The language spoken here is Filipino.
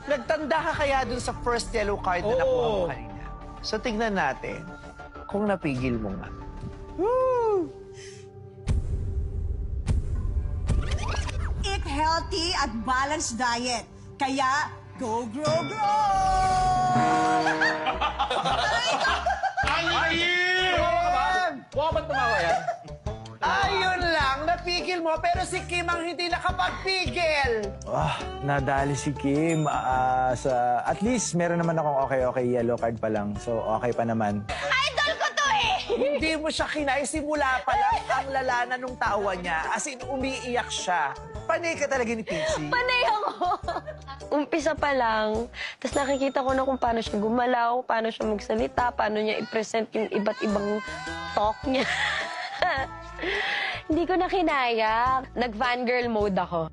Nagtanda ka kaya dun sa first yellow card na nakuha mo kanina? So, tignan natin kung napigil mo nga. Woo! Eat healthy at balanced diet. Kaya, go, grow, grow! Wow, ba't tumawa yan? Ayun lang, napigil mo, pero si Kim ang hindi nakapagpigil. Nadali si Kim. At least, meron naman akong okay, yellow card pa lang. So, okay pa naman. Idol ko to eh! Hindi mo siya kinay, simula pa lang ang lalana nung tawa niya. As in, umiiyak siya. Panay ka talaga ni Pinky. Panay ako. Umpisa pa lang, tapos nakikita ko na kung paano siya gumalaw, paano siya magsalita, paano niya i-present yung iba't ibang talk niya. Hindi ko na kinaya. Nag-fangirl mode ako.